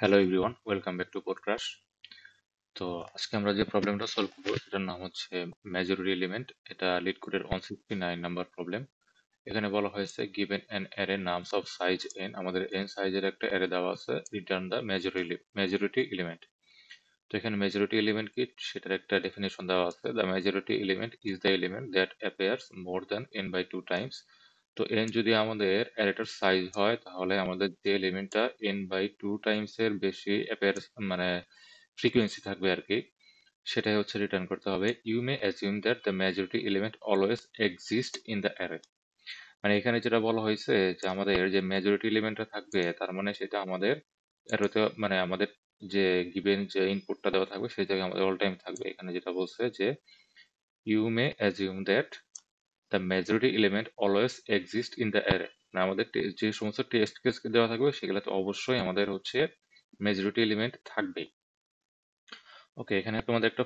Hello everyone, welcome back to code crash. তো আজকে আমরা যে প্রবলেমটা সলভ করবো সেটার নাম হচ্ছে মেজরিটি এলিমেন্ট। এটা লিড কোডের 169 নাম্বার প্রবলেম। এখানে বলা হয়েছে given an array nums of size n, আমাদের n সাইজের একটা অ্যারে দেওয়া আছে, রিটার্ন দ্য মেজরিটি এলিমেন্ট। তো এখানে মেজরিটি এলিমেন্ট কি সেটার একটা ডেফিনেশন দেওয়া আছে। The majority element is the element that appears more than n/2 Times. তো n যদি আমাদের অ্যারেটার সাইজ হয় তাহলে আমাদের যে এলিমেন্টটা n/2 টাইমস এর বেশি অ্যাপিয়ার মানে ফ্রিকোয়েন্সি থাকবে আর কি, সেটাই হচ্ছে রিটার্ন করতে হবে। You may assume that the majority element always exist in the array. মানে এখানে যেটা বলা হয়েছে যে আমাদের যে মেজরিটি এলিমেন্টটা থাকবে তার মানে সেটা আমাদের অ্যারোতে মানে আমাদের যে গিভেন যে ইনপুটটা দেওয়া থাকবে সেই জায়গায় আমাদের অল টাইম থাকবে। এখানে যেটা বলছে যে you may assume that the majority element always exist in the array. মানে আমাদের যে সমস্ত টেস্ট কেস দেওয়া থাকবে সেগুলোতে অবশ্যই আমাদের হচ্ছে মেজরিটি এলিমেন্ট থাকবেই। ওকে, এখানে তোমাদের একটা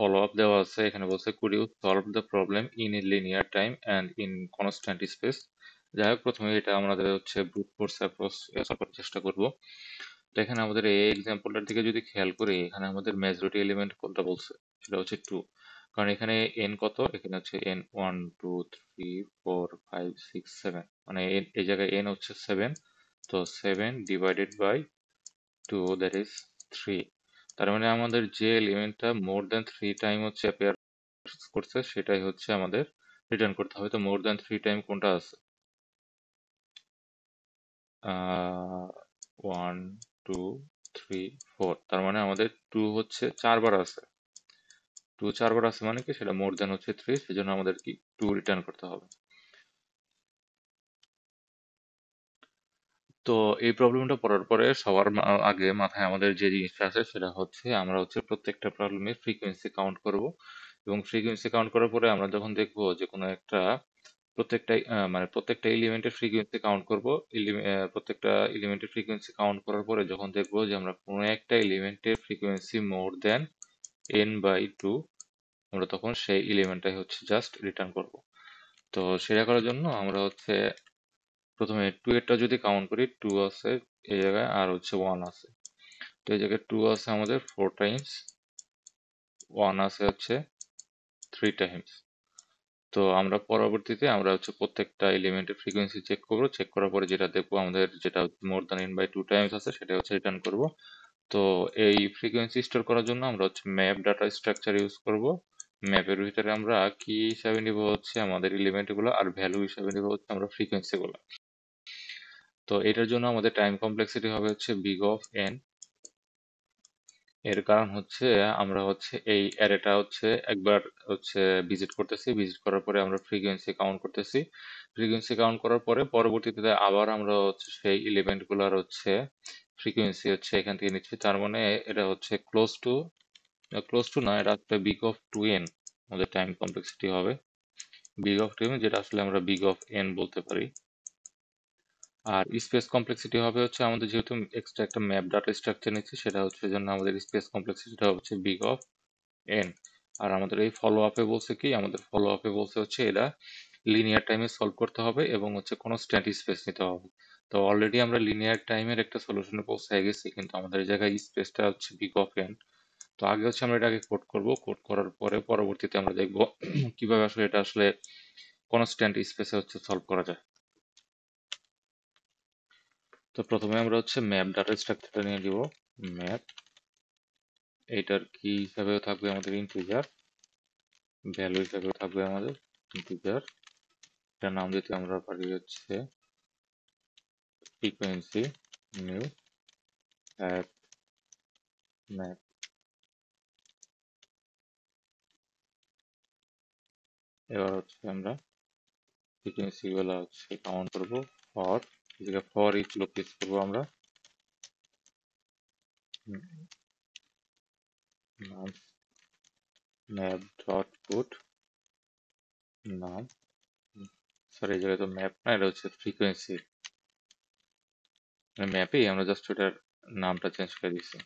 ফলো আপ দেওয়া আছে। এখানে বলছে could you solve the problem in a linear time and in constant space. যাই হোক, প্রথমে এটা আমাদের হচ্ছে ব্রুট ফোর্স অ্যাপ্রোচ সলভ করার চেষ্টা করব। তো এখানে আমাদের এই এক্সাম্পলটার দিকে যদি খেয়াল করি, এখানে আমাদের মেজরিটি এলিমেন্ট কোনটা বলছে সেটা হচ্ছে 2। কারণ এখানে এন কত, এখানে হচ্ছে এন 1 2 3 4 5 6 7, মানে এই জায়গায় এন হচ্ছে 7। তো 7 ডিভাইডেড বাই 2, দ্যাট ইজ 3। তার মানে আমাদের যে এলিমেন্টটা মোর দ্যান 3 টাইম হচ্ছে অ্যাপিয়ার করছে সেটাই হচ্ছে আমাদের রিটার্ন করতে হবে। তো মোর দ্যান 3 টাইম কোনটা আছে? 1 2 3 4, তার মানে আমাদের 2 হচ্ছে 4 বার আছে। 2 4 বার আছে মানে কি সেটা মোর দ্যান হচ্ছে 3, সেজন্য আমাদের কি 2 রিটার্ন করতে হবে। তো এই প্রবলেমটা পড়ার পরে সবার আগে মাথায় আমাদের যে জিনিসটা আছে সেটা হচ্ছে আমরা হচ্ছে প্রত্যেকটা প্রবলেমের ফ্রিকোয়েন্সি কাউন্ট করব। এবং ফ্রিকোয়েন্সি কাউন্ট করার পরে আমরা যখন দেখবো যে কোনো একটা প্রত্যেকটাই মানে প্রত্যেকটা এলিমেন্টের ফ্রিকোয়েন্সি কাউন্ট করব। প্রত্যেকটা এলিমেন্টের ফ্রিকোয়েন্সি কাউন্ট করার পরে যখন দেখবো যে আমরা কোনো একটা এলিমেন্টের ফ্রিকোয়েন্সি মোর দেন n/2, আমরা তখন সেই এলিমেন্টটাই হচ্ছে জাস্ট রিটার্ন করব। তো সেটা করার জন্য আমরা হচ্ছে প্রথমে 2 এরটা যদি কাউন্ট করি, 2 আছে এই জায়গায় আর হচ্ছে 1 আছে। তো এই জায়গায় 2 আছে আমাদের 4 টাইমস, 1 আছে হচ্ছে 3 টাইমস। তো আমরা পরবর্তীতে আমরা হচ্ছে প্রত্যেকটা এলিমেন্টের ফ্রিকোয়েন্সি চেক করব। চেক করার পরে যেটা দেখবো আমাদের যেটা মোর দ্যান n/2 টাইমস আছে সেটা হচ্ছে রিটার্ন করব। তো এই ফ্রিকোয়েন্সি স্টোর করার জন্য আমরা হচ্ছে ম্যাপ ডাটা স্ট্রাকচার ইউজ করব। ম্যাপের ভিতরে আমরা কি হিসাবে নিব হচ্ছে আমাদের এলিমেন্ট গুলো, আর ভ্যালু হিসাবে নিব হচ্ছে আমরা ফ্রিকোয়েন্সি গুলো। তো এটার জন্য আমাদের টাইম কমপ্লেক্সিটি হবে হচ্ছে বিগ অফ এন। এর কারণ হচ্ছে আমরা হচ্ছে এই অ্যারেটা হচ্ছে একবার হচ্ছে ভিজিট করতেছি, ভিজিট করার পরে আমরা ফ্রিকোয়েন্সি কাউন্ট করতেছি। ফ্রিকোয়েন্সি কাউন্ট করার পরে পরবর্তীতে আবার আমরা হচ্ছে সেই এলিমেন্ট গুলার হচ্ছে ফ্রিকোয়েন্সি হচ্ছে এখান থেকে নিচ্ছি। তার মানে এটা হচ্ছে ক্লোজ টু না, এটা একটা বিগ অফ 2n আমাদের টাইম কমপ্লেক্সিটি হবে। বিগ অফ 2n, যেটা আসলে আমরা বিগ অফ এন বলতে পারি। আর স্পেস কমপ্লেক্সিটি হবে হচ্ছে আমাদের যেহেতু এক্সট্রা একটা ম্যাপ ডাটা স্ট্রাকচার নিচ্ছি, সেটা হচ্ছে জন্য আমাদের স্পেস কমপ্লেক্সিটিটা হচ্ছে বিগ অফ এন। আর আমাদের এই ফলো আপে বলছে কি, আমাদের ফলো আপে বলছে হচ্ছে এটা লিনিয়ার টাইমে সলভ করতে হবে এবং হচ্ছে কোনো স্ট্যান্ড স্পেস নিতে হবে। তো অলরেডি আমরা লিনিয়ার টাইমের একটা সলিউশনে পৌঁছে গেছি, কিন্তু আমাদের এই জায়গায় স্পেসটা হচ্ছে বিগ অফ এন। তো আগে হচ্ছে আমরা এটাকে কোড করব, কোড করার পরে পরবর্তীতে আমরা দেখব কিভাবে আসলে এটা আসলে কনস্ট্যান্ট স্পেসে হচ্ছে সলভ করা যায়। তো প্রথমে আমরা হচ্ছে ম্যাপ ডাটা স্ট্রাকচারটা নিয়ে দিব। ম্যাপ, এইটার কি হিসাবে থাকবে আমাদের ইন্টিজার, ভ্যালু হিসাবে থাকবে আমাদের ইন্টিজার। এটার নাম দিতে আমরা পারি হচ্ছে ফ্রিকোয়েন্সি নিউ অ্যাট ম্যাপ। এবার হচ্ছে আমরা ফ্রিকোয়েন্সি গুলো হচ্ছে কাউন্ট করবো। ফর এদিকে ফর ইচ লুপ ইউজ করবো আমরা। নাম ম্যাপ ডট পুট নাম, সরি এই জায়গায় তো ম্যাপ না, এটা হচ্ছে ফ্রিকোয়েন্সি। ম্যাপেই আমরা জাস্ট ওটার নামটা চেঞ্জ করে দিচ্ছি।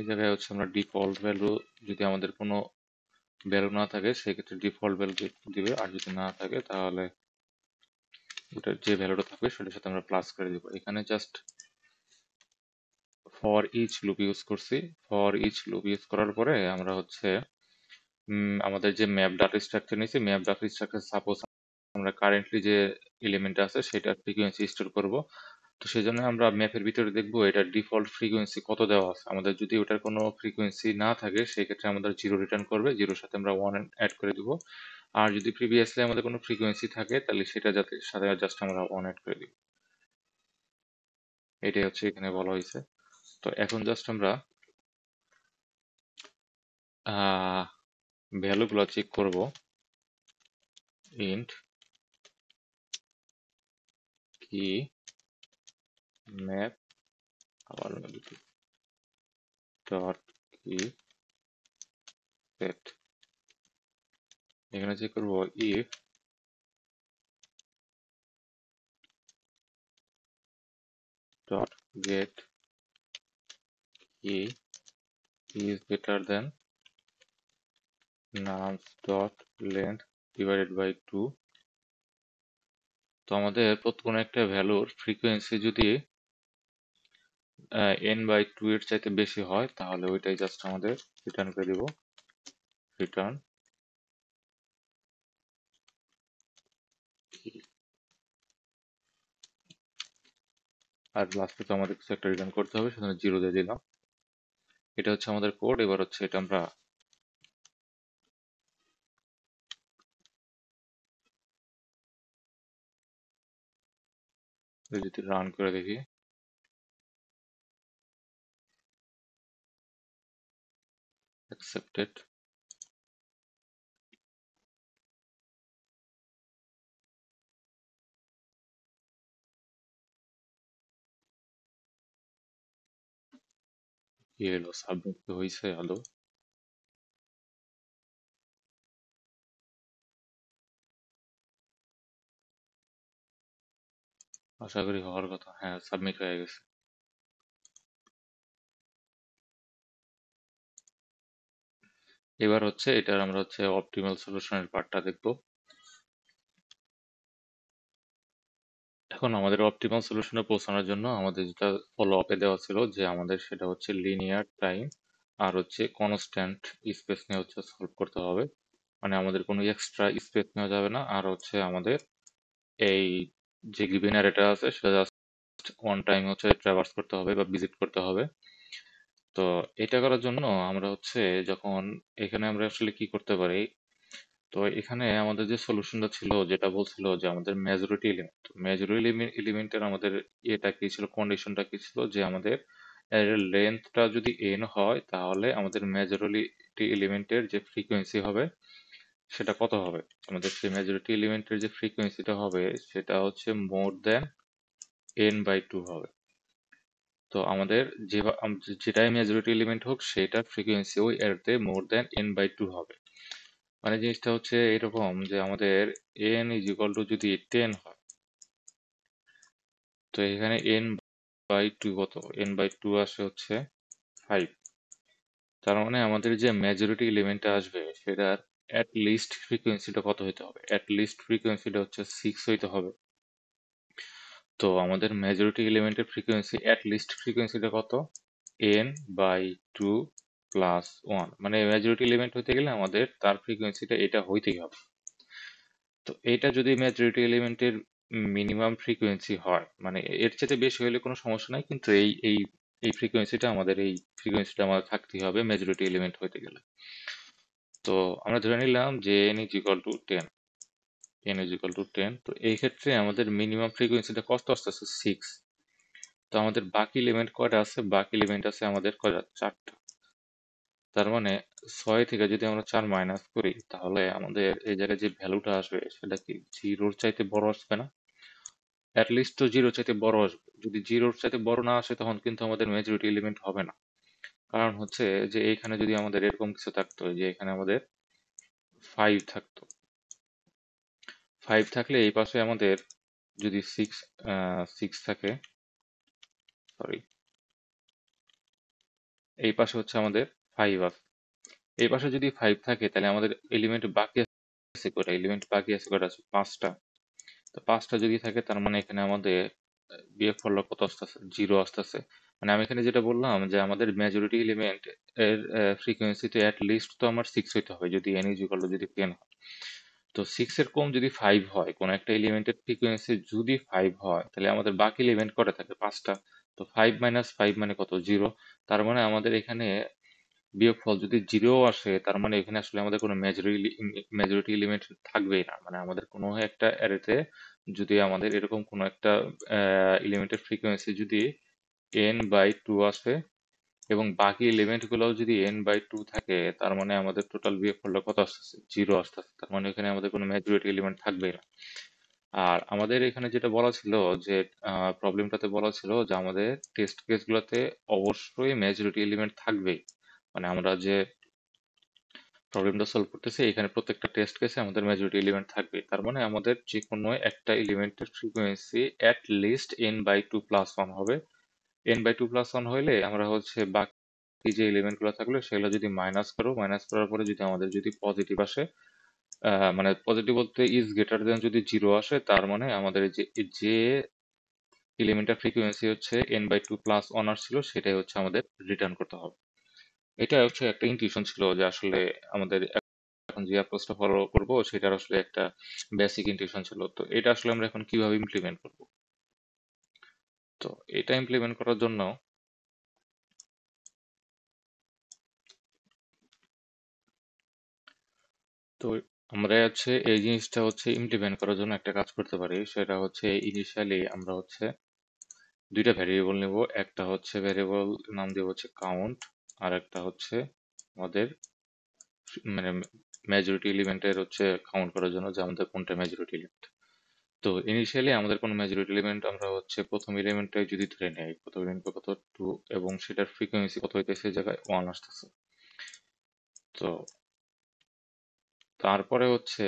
এই জায়গায় হচ্ছে আমরা ডিফল্ট ভ্যালু, যদি আমাদের কোনো ভ্যালু না থাকে সেক্ষেত্রে ডিফল্ট ভ্যালু দিবে, আর যদি না থাকে তাহলে ওটার যে ভ্যালুটা থাকবে সেটার সাথে আমরা প্লাস করে দিব। এখানে just for each loop use করছি। ফর ইচ লুপ ইউজ করার পরে আমরা হচ্ছে আমাদের যে ম্যাপ ডাটা স্ট্রাকচার নিয়েছি, ম্যাপ ডাটা স্ট্রাকচার সাপোজ আমরা কারেন্টলি যে এলিমেন্ট আছে সেটার ফ্রিকোয়েন্সি স্টোর করব। তো সেই জন্য আমরা ম্যাপের ভিতরে দেখবো এটার ডিফল্ট ফ্রিকোয়েন্সি কত দেওয়া আছে। আমাদের যদি ওটার কোনো ফ্রিকোয়েন্সি না থাকে সেক্ষেত্রে আমাদের জিরো রিটার্ন করবে, জিরোর সাথে আমরা ওয়ান অ্যাড করে দিব। আর যদি প্রিভিয়াসলি আমাদের কোনো ফ্রিকোয়েন্সি থাকে তাহলে সেটা যাতে সাথে জাস্ট আমরা ওয়ান অ্যাড করে দিব। এটাই হচ্ছে এখানে বলা হয়েছে। তো এখন জাস্ট আমরা ভ্যালুগুলো চেক করব। ইন্ট কি ম্যাপ আবার ডট কি সেট। এখানে চেক করব if dot get key is greater than nums dot length divided by 2। তো আমাদের কোনো একটা ভ্যালুর ফ্রিকোয়েন্সি যদি n/2 এর চাইতে বেশি হয় তাহলে ওইটাই জাস্ট আমাদের রিটার্ন করে দিব, রিটার্ন কি। আর লাস্টে তো আমাদের কিছু একটা রিটার্ন করতে হবে, সেখানে জিরো দিয়ে দিলাম। এটা হচ্ছে আমাদের কোড। এবার হচ্ছে এটা আমরা যদি রান করে দেখি, অ্যাকসেপ্টেড। কি এলো, সাবমিট তো হয়েছে আলো। আশা করি হওয়ার কথা। হ্যাঁ, সাবমিট হয়ে গেছে। এবার হচ্ছে এটার আমরা হচ্ছে অপটিমাল সলিউশনের পার্টটা দেখব। এখন আমাদের অপটিমাল সলিউশনে পৌঁছানোর জন্য আমাদের যেটা ফলো আপে দেওয়া ছিল যে আমাদের সেটা হচ্ছে লিনিয়ার টাইম আর হচ্ছে কনস্ট্যান্ট স্পেস নিয়ে হচ্ছে সলভ করতে হবে। মানে আমাদের কোনো এক্সট্রা স্পেস নেওয়া যাবে না, আর হচ্ছে আমাদের এই যে গিভেন অ্যারেটা আছে সেটা জাস্ট ওয়ান টাইম হচ্ছে ট্রাভার্স করতে হবে বা ভিজিট করতে হবে। তো এটা করার জন্য আমরা হচ্ছে যখন এখানে আমরা আসলে কি করতে পারি, তো এখানে আমাদের যে সলিউশনটা ছিল যেটা বলছিল যে আমাদের মেজরিটি এলিমেন্ট, মেজরিটি এলিমেন্টের আমাদের এটা কি ছিল, কন্ডিশনটা কি ছিল যে আমাদের এর লেন্থটা যদি n হয় তাহলে আমাদের মেজরিটি এলিমেন্টের যে ফ্রিকোয়েন্সি হবে সেটা কত হবে। আমাদের সেই মেজরিটি এলিমেন্টের যে ফ্রিকোয়েন্সিটা হবে সেটা হচ্ছে মোর দ্যান n/2 হবে। তো আমাদের যেটাই মেজরিটি এলিমেন্ট হোক সেটার ফ্রিকোয়েন্সি ওই এরতে মোর দ্যান n/2 হবে। মানে জিনিসটা হচ্ছে এরকম যে আমাদের n = যদি 10 হয়, তো এখানে n/2 কত, n/2 আসে হচ্ছে 5। তার মানে আমাদের যে মেজরিটি এলিমেন্টটা আসবে সেটার অ্যাট লিস্ট ফ্রিকোয়েন্সিটা কত হতে হবে, অ্যাট লিস্ট ফ্রিকোয়েন্সিটা হচ্ছে 6 হইতে হবে। তো আমাদের মেজরিটি এলিমেন্টের ফ্রিকোয়েন্সি অ্যাট লিস্ট ফ্রিকোয়েন্সিটা কত, n/2 প্লাস 1। মানে মেজরিটি এলিমেন্ট হইতে গেলে আমাদের তার ফ্রিকোয়েন্সিটা এটা হইতেই হবে। তো এটা যদি মেজরিটি এলিমেন্টের মিনিমাম ফ্রিকোয়েন্সি হয়, মানে এর চেয়ে বেশি হলে কোনো সমস্যা নাই, কিন্তু এই ফ্রিকোয়েন্সিটা আমাদের থাকতেই হবে মেজরিটি এলিমেন্ট হইতে গেলে। তো আমরা ধরে নিলাম যে n = 10। তো এই ক্ষেত্রে আমাদের মিনিমাম ফ্রিকোয়েন্সিটা কত আসতেছে, 6। তো আমাদের বাকি এলিমেন্ট কয়টা আছে, বাকি এলিমেন্ট আছে আমাদের কয়টা, 4টা। তার মানে 6 থেকে যদি আমরা 4 মাইনাস করি তাহলে আমাদের এই জায়গায় যে ভ্যালুটা আসবে সেটা কি জিরোর চাইতে বড় আসবে না? অ্যাটলিস্ট তো জিরো চাইতে বড় আসবে। যদি জিরোর চাইতে বড় না আসে তখন কিন্তু আমাদের মেজরিটি এলিমেন্ট হবে না। কারণ হচ্ছে যে এইখানে যদি আমাদের এরকম কিছু থাকতো যে এখানে আমাদের 5 থাকতো, 5 থাকলে এই পাশে আমাদের যদি 6 থাকে, সরি, এই পাশে হচ্ছে আমাদের 5 আছে। এই পাশে যদি 5 থাকে তাহলে আমাদের এলিমেন্ট বাকি আছে কয়টা? এলিমেন্ট বাকি আছে কয়টা? আছে 5টা। তো 5টা যদি থাকে তার মানে এখানে আমাদের বিয়োগফল কত আসতেছে? 0 আসতেছে। মানে আমি এখানে যেটা বললাম যে আমাদের মেজরিটি এলিমেন্ট এর ফ্রিকোয়েন্সিতে অ্যাট লিস্ট তো আমার 6 হইতে হবে যদি n ইজ ইকুয়াল টু যদি 10 হয়। তো 6 এর কম যদি 5 হয়, কোন একটা এলিমেন্টের ফ্রিকোয়েন্সি যদি 5 হয়, তাহলে আমাদের বাকি এলিমেন্ট কটা থাকে? 5টা। তো 5 মাইনাস 5 মানে কত? 0। তার মানে আমাদের এখানে বিয়োগফল যদি 0 আসে, তার মানে এখানে আসলে আমাদের কোনো মেজরিটি এলিমেন্ট থাকবেই না। মানে আমাদের কোনো একটা অ্যারেতে যদি আমাদের এরকম কোনো একটা এলিমেন্টের ফ্রিকোয়েন্সি যদি n/2 আসে এবং বাকি এলিমেন্ট গুলোও যদি n/2 থাকে, তার মানে আমাদের টোটাল বিয়োগফলটা কত আসতেছে? 0 আসতেছে। তার মানে এখানে আমাদের কোনো মেজরিটি এলিমেন্ট থাকবেই না। আর আমাদের এখানে যেটা বলা ছিল যে প্রবলেমটাতে বলা ছিল যে আমাদের টেস্ট কেসগুলোতে অবশ্যই মেজরিটি এলিমেন্ট থাকবেই। মানে আমরা যে প্রবলেমটা সলভ করতেছি এখানে প্রত্যেকটা টেস্ট কেসে আমাদের মেজরিটি এলিমেন্ট থাকবে। তার মানে আমাদের যে কোনো একটা এলিমেন্টের frequency at least n/2 plus 1 হবে। n/2 প্লাস 1 হইলে আমরা হচ্ছে বাকি যে এলিমেন্ট গুলো থাকলো সেগুলো যদি মাইনাস করো, মাইনাস করার পরে যদি আমাদের যদি পজিটিভ আসে, মানে পজিটিভ বলতে ইজ গ্রেটার দেন যদি 0 আসে, তার মানে আমাদের যে এলিমেন্টের ফ্রিকোয়েন্সি হচ্ছে n/2 প্লাস 1 আসছিল সেটাই হচ্ছে আমাদের রিটার্ন করতে হবে। এটা হচ্ছে একটা ইনটিউশন ছিল যে আসলে আমাদের এখন যে অ্যাপ্রোচটা ফলো করব সেটার আসলে একটা বেসিক ইনটিউশন ছিল। তো এটা আসলে আমরা এখন কিভাবে ইমপ্লিমেন্ট করব? তো এটা ইমপ্লিমেন্ট করার জন্য তো আমরা হচ্ছে এই জিনিসটা হচ্ছে ইমপ্লিমেন্ট করার জন্য একটা কাজ করতে পারি। সেটা হচ্ছে ইনিশিয়ালি আমরা হচ্ছে দুইটা ভ্যারিয়েবল নেব। একটা হচ্ছে ভ্যারিয়েবল নাম দেব হচ্ছে কাউন্ট, আর একটা হচ্ছে আমাদের মানে মেজরিটি এলিমেন্টের হচ্ছে কাউন্ট করার জন্য যে আমাদের কোনটা মেজরিটি এলিমেন্ট। তো ইনিশিয়ালি আমাদের কোনো মেজরিটি এলিমেন্ট আমরা হচ্ছে প্রথম এলিমেন্টটাই যদি ধরে নেই, প্রথম এলিমেন্ট কত? 2, এবং সেটার ফ্রিকোয়েন্সি কত হইতেছে? এই জায়গায় 1 আসতেছে। তো তারপরে হচ্ছে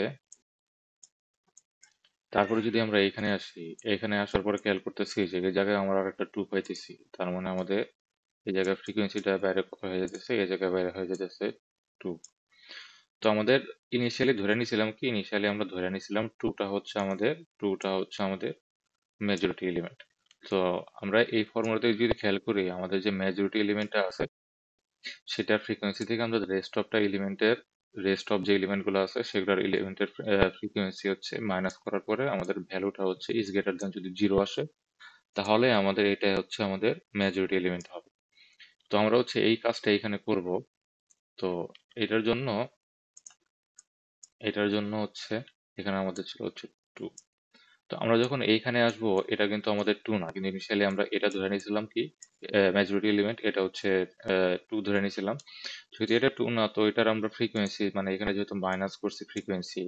তারপরে যদি আমরা এখানে আসি, এখানে আসার পরে খেয়াল করতেছি যে এই জায়গায় আমরা আর একটা 2 পাইতেছি। তার মানে আমাদের এই জায়গায় ফ্রিকোয়েন্সিটা বাইরে কত হয়ে যেতেছে? এই জায়গায় বাইরে হয়ে যেতেছে 2। তো আমাদের ইনিশিয়ালি ধরে নিছিলাম কি? ইনিশিয়ালি আমরা ধরে নিছিলাম 2টা হচ্ছে আমাদের মেজরিটি এলিমেন্ট। তো আমরা এই ফর্মুলাতে যদি খেয়াল করি, আমাদের যে মেজরিটি এলিমেন্টটা আছে সেটার ফ্রিকোয়েন্সি থেকে আমরা রেস্ট অফ যে এলিমেন্ট গুলো আছে সেগুলোর এলিমেন্টের ফ্রিকোয়েন্সি হচ্ছে মাইনাস করার পরে আমাদের ভ্যালুটা হচ্ছে ইজ গ্রেটার দেন যদি 0 আসে, তাহলে আমাদের এটা হচ্ছে আমাদের মেজরিটি এলিমেন্ট হবে। তো আমরা হচ্ছে এই কাজটা এখানে করব। তো এটার জন্য এটার জন্য হচ্ছে এখানে আমাদের ছিল হচ্ছে 2। তো আমরা যখন এইখানে আসবো, এটা কিন্তু আমাদের 2 না, কিন্তু ইনিশিয়ালি আমরা এটা ধরে নিয়েছিলাম কি মেজরিটি এলিমেন্ট, এটা হচ্ছে 2 ধরে নিয়েছিলাম। যদি এটা 2 না, তো এটার আমরা ফ্রিকোয়েন্সি মানে এখানে যেহেতু মাইনাস করছি ফ্রিকোয়েন্সি,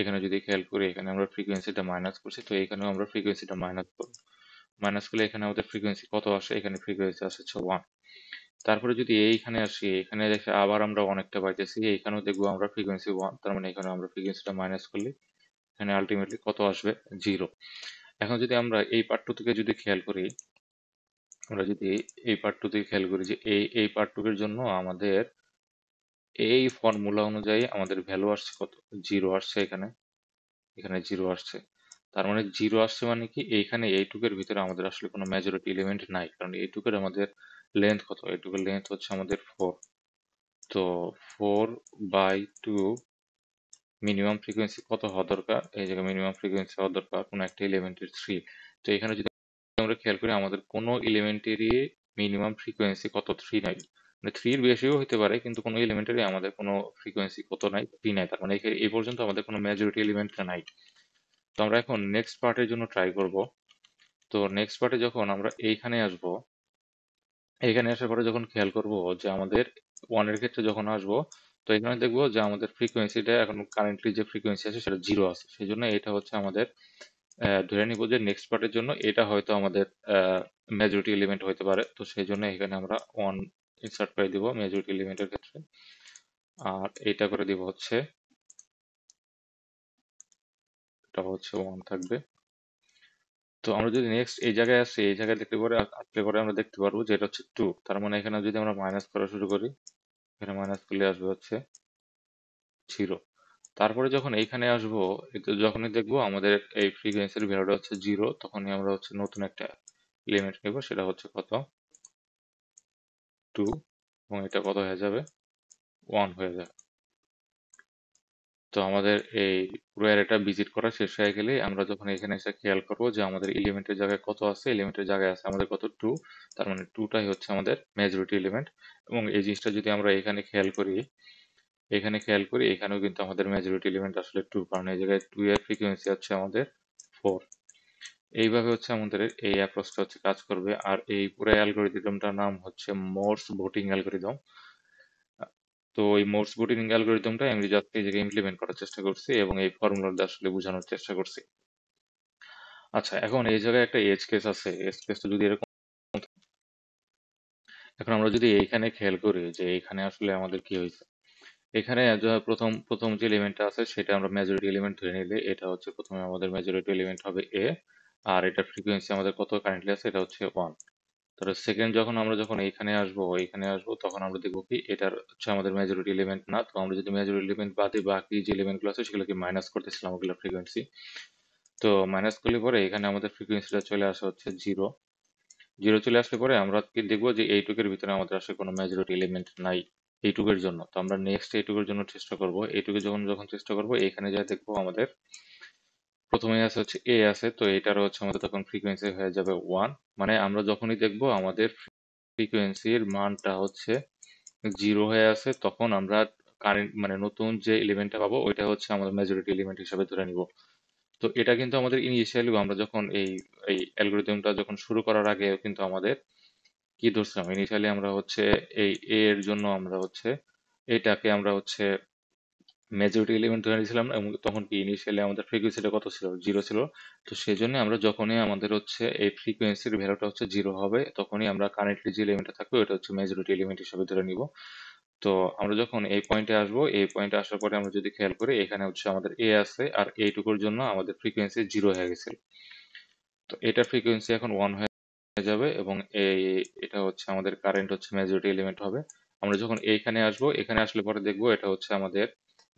এখানে যদি খেয়াল করি এখানে আমরা ফ্রিকোয়েন্সিটা মাইনাস করছি, তো এখানেও আমরা ফ্রিকোয়েন্সিটা মাইনাস করব। মাইনাস করলে এখানে আমাদের ফ্রিকোয়েন্সি কত আসে? এখানে ফ্রিকোয়েন্সি আসে হচ্ছে 1। তারপরে যদি এইখানে আসি, এখানে দেখে আবার আমরা অনেকটা পাইতেছি, এইখানেও দেখবো আমরা ফ্রিকোয়েন্সি 1, তার মানে এখানে আমরা ফ্রিকোয়েন্সিটা মাইনাস করলে এখানে আলটিমেটলি কত আসবে? 0। এখন যদি আমরা এই পার্ট 2 থেকে যদি খেয়াল করি, আমরা যদি এই পার্ট 2 থেকে খেয়াল করি যে এই পার্ট 2 এর জন্য আমাদের এই ফর্মুলা অনুযায়ী আমাদের ভ্যালু আসছে কত? 0 আসছে। এখানে এখানে 0 আসছে। তার মানে 0 আসছে মানে কি এইখানে এইটুকের ভিতরে আমাদের আসলে কোনো মেজরিটি এলিমেন্ট নাই, কারণ এইটুকের আমাদের লেন্থ কত? এইটুকের লেন্থ হচ্ছে আমাদের 4। তো 4/2 মিনিমাম ফ্রিকোয়েন্সি কত হওয়া দরকার? এই জায়গায় মিনিমাম ফ্রিকোয়েন্সি হওয়া দরকার কোনো একটা এলিমেন্টের 3। তো এখানে যদি আমরা খেয়াল করি আমাদের কোনো এলিমেন্টেরই মিনিমাম ফ্রিকোয়েন্সি কত? 3 নাই। মানে 3 এর বেশিও হতে পারে, কিন্তু কোনো এলিমেন্টারি আমাদের কোনো ফ্রিকোয়েন্সি কত নাই? 3 নাই। তার মানে এই পর্যন্ত আমাদের কোনো মেজরিটি এলিমেন্ট নাই। তো আমরা এখন নেক্সট পার্টের জন্য ট্রাই করব। তো নেক্সট পার্টে যখন আমরা এইখানে আসব, এইখানে আসার পরে যখন খেয়াল করব যে আমাদের 1 এর ক্ষেত্রে যখন আসব, তো এখানে দেখবো যে আমাদের ফ্রিকোয়েন্সিটা এখন কারেন্টলি যে ফ্রিকোয়েন্সি আছে সেটা 0 আছে। সেই জন্য এটা হচ্ছে আমাদের ধরে নিব যে নেক্সট পার্টের জন্য এটা হয়তো আমাদের মেজরিটি এলিমেন্ট হতে পারে। তো সেই জন্য এখানে আমরা 1 ইনসার্ট করে দিব মেজরিটি এলিমেন্টের ক্ষেত্রে, আর এটা করে দিব হচ্ছে, এটা হচ্ছে 1 থাকবে। তো আমরা যদি নেক্সট এই জায়গায় আসি, এই জায়গায় দেখতে পরে আসলে পরে আমরা দেখতে পারবো যে এটা হচ্ছে 2। তার মানে এখানে যদি আমরা মাইনাস করা শুরু করি, এখানে মাইনাস করলে আসবে হচ্ছে 0। তারপরে যখন এইখানে আসবো, যখনই দেখবো আমাদের এই ফ্রিকোয়েন্সির ভ্যালুটা হচ্ছে 0, তখনই আমরা হচ্ছে নতুন একটা এলিমেন্ট নেব, সেটা হচ্ছে কত, 2, এবং এটা কত হয়ে যাবে, 1 হয়ে যাবে। তো আমাদের এই পুরো অ্যারেটা ভিজিট করা শেষ হয়ে গেলে আমরা যখন এখানে এসে খেয়াল করবো যে আমাদের এলিমেন্টের জায়গায় কত আছে, এলিমেন্টের জায়গায় আছে আমাদের কত, 2। তার মানে 2টাই হচ্ছে আমাদের মেজরিটি এলিমেন্ট। এবং এই জিনিসটা যদি আমরা এখানে খেয়াল করি, এখানেও কিন্তু আমাদের মেজরিটি এলিমেন্ট আসলে 2, কারণ এই জায়গায় 2 এর ফ্রিকোয়েন্সি হচ্ছে আমাদের 4। এইভাবে হচ্ছে আমাদের এই অ্যাপ্রোচটা হচ্ছে কাজ করবে। আর এই পুরো অ্যালগোরিদমটার নাম হচ্ছে মোরস ভোটিং অ্যালগোরিদম। তো এই মোরস ভোটিং অ্যালগোরিদমটা আমি জাস্ট এই জায়গায় ইমপ্লিমেন্ট করার চেষ্টা করছি এবং এই ফর্মুলাটা আসলে বোঝানোর চেষ্টা করছি। আচ্ছা, এখন এই জায়গায় একটা এজ কেস আছে। এজ কেসটা যদি এরকম, এখন আমরা যদি এইখানে খেয়াল করি যে এইখানে আসলে আমাদের কি হয়েছে, এখানে প্রথম প্রথম যে এলিমেন্টটা আছে সেটা আমরা মেজরিটি এলিমেন্ট ধরে নিলে এটা হচ্ছে প্রথমে আমাদের মেজরিটি এলিমেন্ট হবে এ, আর এটার ফ্রিকোয়েন্সি আমাদের কত কারেন্টলি আছে, এটা হচ্ছে 1। তাহলে সেকেন্ড যখন এইখানে আসবো তখন আমরা দেখবো কি এটার হচ্ছে আমাদের মেজরিটি এলিমেন্ট না। তো আমরা যদি মেজরিটি এলিমেন্ট বাদে বাকি যে এলিমেন্টগুলো আছে সেগুলোকে মাইনাস করতেছিলাম, ওগুলো ফ্রিকোয়েন্সি। তো মাইনাস করলে পরে এখানে আমাদের ফ্রিকোয়েন্সিটা চলে আসে হচ্ছে 0। 0 চলে আসলে পরে আমরা কি দেখবো যে এইটুকের ভিতরে আমাদের আসলে কোনো মেজরিটি এলিমেন্ট নাই এইটুকের জন্য। তো আমরা নেক্সট এইটুকের জন্য চেষ্টা করব। এইটুকু যখন যখন চেষ্টা করব, এখানে যা দেখবো আমাদের প্রথমেই আছে হচ্ছে এ আছে, তো এটারও হচ্ছে আমাদের তখন ফ্রিকোয়েন্সি হয়ে যাবে 1। মানে আমরা যখনই দেখবো আমাদের ফ্রিকোয়েন্সির মানটা হচ্ছে 0 হয়ে আছে, তখন আমরা কারেন্ট মানে নতুন যে এলিমেন্টটা পাবো ওইটা হচ্ছে আমাদের মেজরিটি এলিমেন্ট হিসাবে ধরে নিব। তো এটা কিন্তু আমাদের ইনিশিয়ালি আমরা যখন এই এই অ্যালগোরিদমটা যখন শুরু করার আগে কিন্তু আমাদের কি ধরছিলাম, ইনিশিয়ালি আমরা হচ্ছে এই এ এর জন্য আমরা হচ্ছে এটাকে আমরা হচ্ছে মেজরিটি এলিমেন্ট ধরে নিয়েছিলাম, এবং তখন কি ইনিশিয়ালি আমাদের ফ্রিকোয়েন্সিটা কত ছিল, 0 ছিল। তো সেই জন্য আমরা যখনই আমাদের হচ্ছে এই ফ্রিকোয়েন্সির ভ্যালুটা হচ্ছে 0 হবে, তখনই আমরা কারেন্টলি যে এলিমেন্টটা থাকবে ওটা হচ্ছে মেজরিটি এলিমেন্ট হিসেবে ধরে নিব। তো আমরা যখন এই পয়েন্টে আসবো, এই পয়েন্টে আসার পরে আমরা যদি খেয়াল করি এখানে হচ্ছে আমাদের এ আছে, আর এইটুকুর জন্য আমাদের ফ্রিকোয়েন্সি 0 হয়ে গেছিল। তো এটার ফ্রিকোয়েন্সি এখন 1 হয়ে যাবে, এবং এটা হচ্ছে আমাদের কারেন্ট হচ্ছে মেজরিটি এলিমেন্ট হবে। আমরা যখন এইখানে আসবো, এখানে আসলে পরে দেখবো এটা হচ্ছে আমাদের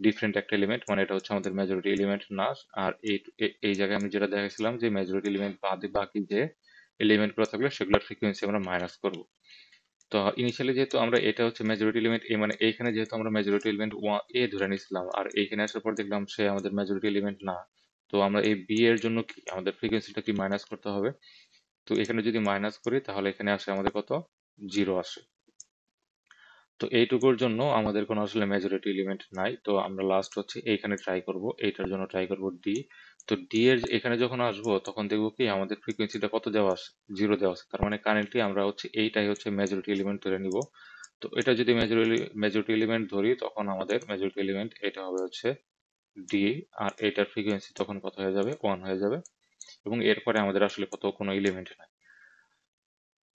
ডিফারেন্ট একটা এলিমেন্ট, মানে এটা হচ্ছে আমাদের মেজরিটি এলিমেন্ট না। আর এই জায়গায় আমি যেটা দেখাইছিলাম যে মেজরিটি এলিমেন্ট বাদে বাকি যে এলিমেন্ট গুলো থাকলে সেগুলোর ফ্রিকোয়েন্সি আমরা মাইনাস করব। তো ইনিশিয়ালি যেহেতু আমরা এটা হচ্ছে মেজরিটি এলিমেন্ট এ, মানে এইখানে যেহেতু আমরা মেজরিটি এলিমেন্ট এ ধরে নিয়েছিলাম, আর এইখানে আসার পর দেখলাম সে আমাদের মেজরিটি এলিমেন্ট না। তো আমরা এই বি এর জন্য কি আমাদের ফ্রিকোয়েন্সিটা কি মাইনাস করতে হবে। তো এখানে যদি মাইনাস করি তাহলে এখানে আসে আমাদের কত, 0 আসে। তো এইটুকুর জন্য আমাদের কোনো আসলে মেজরিটি এলিমেন্ট নাই। তো আমরা লাস্ট হচ্ছে এইখানে ট্রাই করব, এইটার জন্য ট্রাই করব ডি। তো ডি এর এখানে যখন আসবো তখন দেখবো কি আমাদের ফ্রিকোয়েন্সিটা কত দেওয়া আছে, 0 দেওয়া আছে। তার মানে কারেন্টলি আমরা হচ্ছে এইটাই হচ্ছে মেজরিটি এলিমেন্ট ধরে নিব। তো এটা যদি মেজরিটি এলিমেন্ট ধরি তখন আমাদের মেজরিটি এলিমেন্ট এটা হবে হচ্ছে ডি, আর এটার ফ্রিকোয়েন্সি তখন কত হয়ে যাবে, 1 হয়ে যাবে। এবং এরপরে আমাদের আসলে কত কোনো এলিমেন্ট নাই।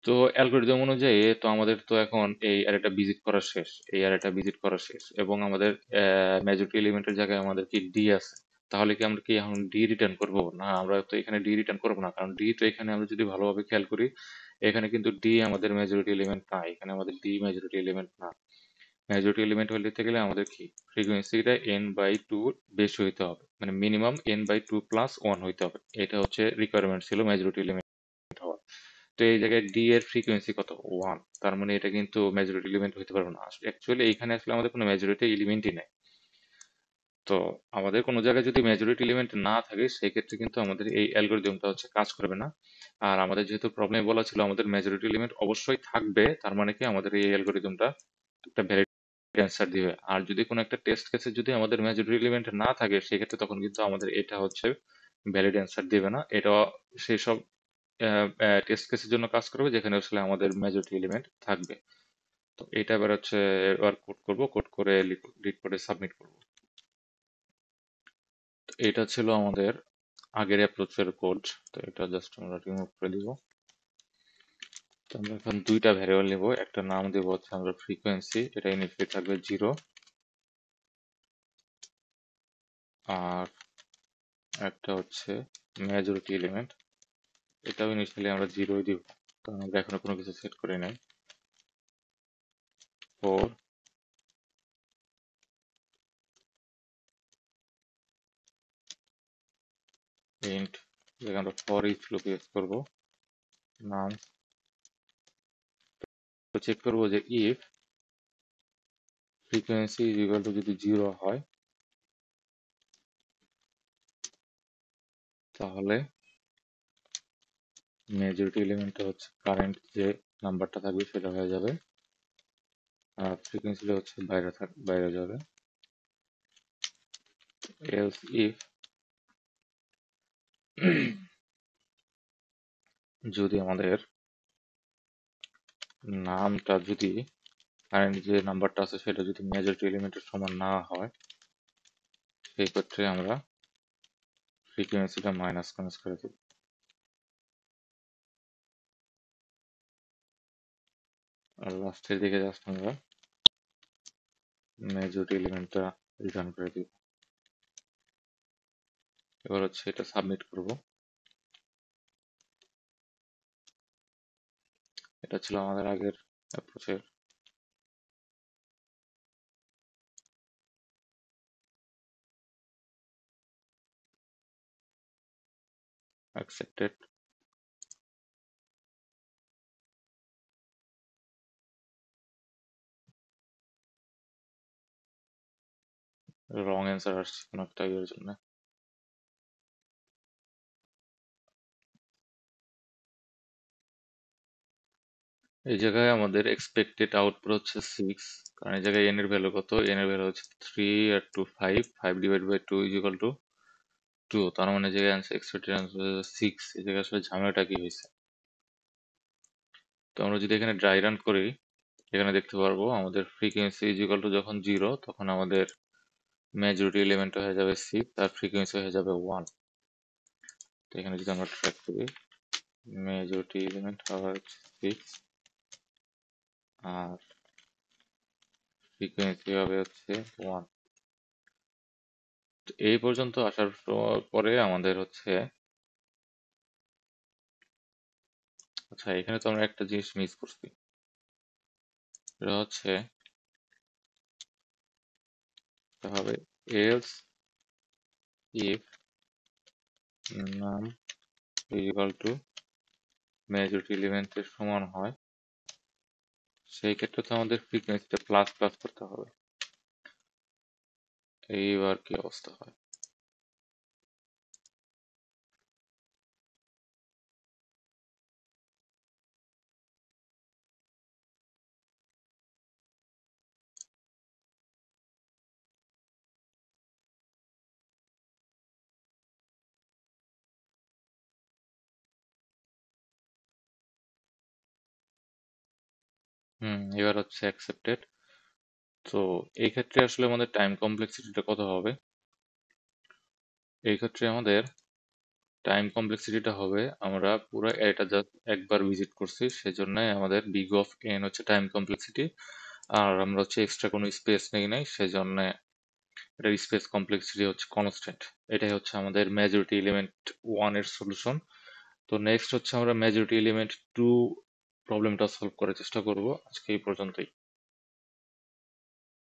তো অ্যালগরিদম অনুযায়ী তো আমাদের তো এখন এই অ্যারেটা ভিজিট করা শেষ, এবং আমাদের মেজরিটি এলিমেন্টের জায়গায় আমাদের কি ডি আছে। তাহলে কি আমরা কি এখন ডি রিটার্ন করব? না, আমরা তো এখানে ডি রিটার্ন করবো না, কারণ ডি তো এখানে আমরা যদি ভালোভাবে খেয়াল করি এখানে কিন্তু ডি আমাদের মেজরিটি এলিমেন্ট না, এখানে আমাদের ডি মেজরিটি এলিমেন্ট না। মেজরিটি এলিমেন্ট হতে গেলে আমাদের কি ফ্রিকোয়েন্সিটা এন বাই টু বেশি হইতে হবে, মানে minimum n by two plus one হইতে হবে। এটা হচ্ছে রিকোয়ারমেন্ট ছিল মেজরিটি এলিমেন্ট হওয়ার। তো এই জায়গায় ডি এর ফ্রিকোয়েন্সি কত, 1। তার মানে এটা কিন্তু মেজরিটি এলিমেন্ট হতে পারবে না। অ্যাকচুয়ালি এইখানে আসলে আমাদের কোনো মেজরিটি এলিমেন্টই নেই। তো আমাদের কোনো জায়গায় যদি মেজরিটি এলিমেন্ট না থাকে সেই ক্ষেত্রে কিন্তু আমাদের এই অ্যালগরিদমটা হচ্ছে কাজ করবে না। আর আমাদের যেহেতু প্রবলেমে বলা ছিল আমাদের মেজরিটি এলিমেন্ট অবশ্যই থাকবে, তার মানে কি আমাদের এই অ্যালগরিদমটা একটা ভ্যালিড অ্যান্সার দিবে। আর যদি কোনো একটা টেস্ট কেসে যদি আমাদের মেজরিটি এলিমেন্ট না থাকে সেক্ষেত্রে তখন কিন্তু আমাদের এটা হচ্ছে ভ্যালিড অ্যান্সার দিবে না। এটা সেই সব টেস্ট কেসের জন্য কাজ করবে যেখানে আসলে আমাদের মেজরিটি এলিমেন্ট থাকবে। তো এটা এবার হচ্ছে এবার কোড করব, কোড করে লিড করে সাবমিট করব। তো এটা ছিল আমাদের আগের অ্যাপ্রোচের কোড। তো এটা জাস্ট আমরা রিমুভ করে দিব। তো আমরা এখন দুইটা ভ্যারিয়েবল নিব, একটা নাম দেব হচ্ছে আমরা ফ্রিকোয়েন্সি, এটা ইনিশিয়ালি থাকবে 0, আর একটা হচ্ছে মেজরিটি এলিমেন্ট, এটাও ইনিশিয়ালি আমরা 0 দিব, কারণ আমরা এখনো কোনো কিছু সেট করি নাই। 4 ইন্ট, যেখানে আমরা ফর ইচ লুপ ইউজ করবো, নাম। তো চেক করবো যে if frequency is equal two যদি 0 হয়, তাহলে মেজরিটি এলিমেন্টটা হচ্ছে কারেন্ট যে নাম্বারটা থাকবে সেটা হয়ে যাবে, আর ফ্রিকোয়েন্সিটা হচ্ছে বাইরে যাবে। এলস ইফ যদি আমাদের নামটা যদি কারেন্ট যে নাম্বারটা আছে সেটা যদি মেজরিটি এলিমেন্টের সমান না হয়, সেই ক্ষেত্রে আমরা ফ্রিকোয়েন্সিটা মাইনাস করে দেব। আর লাস্টের দিকে জাস্ট আমরা মেজরিটি এলিমেন্টটা রিটার্ন করে দিব। এবার হচ্ছে এটা সাবমিট করব। এটা ছিল আমাদের আগের অ্যাপ্রোচের। অ্যাকসেপ্টেড। রং অ্যান্সার আসছে কোনো একটা ইয়ের জন্য। এই জায়গায় আমাদের এক্সপেক্টেড আউটপুট হচ্ছে 6, কারণ এই জায়গায় এন এর ভ্যালু কত, এন এর ভ্যালু হচ্ছে 3 আর 2 5, 5 divide by 2 is equal to 2, তার মানে এই জায়গায় এক্সপেক্টেড আনসার 6। এই জায়গায় আসলে ঝামেলাটা কি হয়েছে? তো আমরা যদি এখানে ড্রাই রান করি, এখানে দেখতে পারবো আমাদের ফ্রিকোয়েন্সি ইজ ইকুয়াল টু যখন 0, তখন আমাদের মেজরিটি এলিমেন্ট হয়ে যাবে 6 আর ফ্রিকোয়েন্সি হয়ে যাবে 1। তো এখানে যদি আমরা ট্র্যাক করি, মেজরিটি এলিমেন্ট হবে 6 আর ফ্রিকোয়েন্সি হবে হচ্ছে 1। এই পর্যন্ত আসার পরে আমাদের হচ্ছে, আচ্ছা এখানে তো আমরা একটা জিনিস মিস করছি। এটা হচ্ছে হবে এলস ইফ নাম ইকুয়াল টু মেজরিটি এলিমেন্টের সমান হয়, সেই ক্ষেত্রে তো আমাদের ফ্রিকোয়েন্সিটা প্লাস প্লাস করতে হবে। এইবার কি অবস্থা হয়? এবার হচ্ছে অ্যাকসেপ্টেড। তো এই ক্ষেত্রে আসলে আমাদের টাইম কমপ্লেক্সিটিটা কত হবে? এই ক্ষেত্রে আমাদের টাইম কমপ্লেক্সিটিটা হবে, আমরা পুরো এটা জাস্ট একবার ভিজিট করছি, সেজন্য আমাদের বিগ অফ এন হচ্ছে টাইম কমপ্লেক্সিটি, আর আমরা হচ্ছে এক্সট্রা কোনো স্পেস নেই সেজন্য এটার স্পেস কমপ্লেক্সিটি হচ্ছে কনস্ট্যান্ট। এটাই হচ্ছে আমাদের মেজরিটি এলিমেন্ট 1 এর সলিউশন। তো নেক্সট হচ্ছে আমরা মেজরিটি এলিমেন্ট 2 প্রবলেমটা সলভ করার চেষ্টা করব। আজকে এই পর্যন্তই।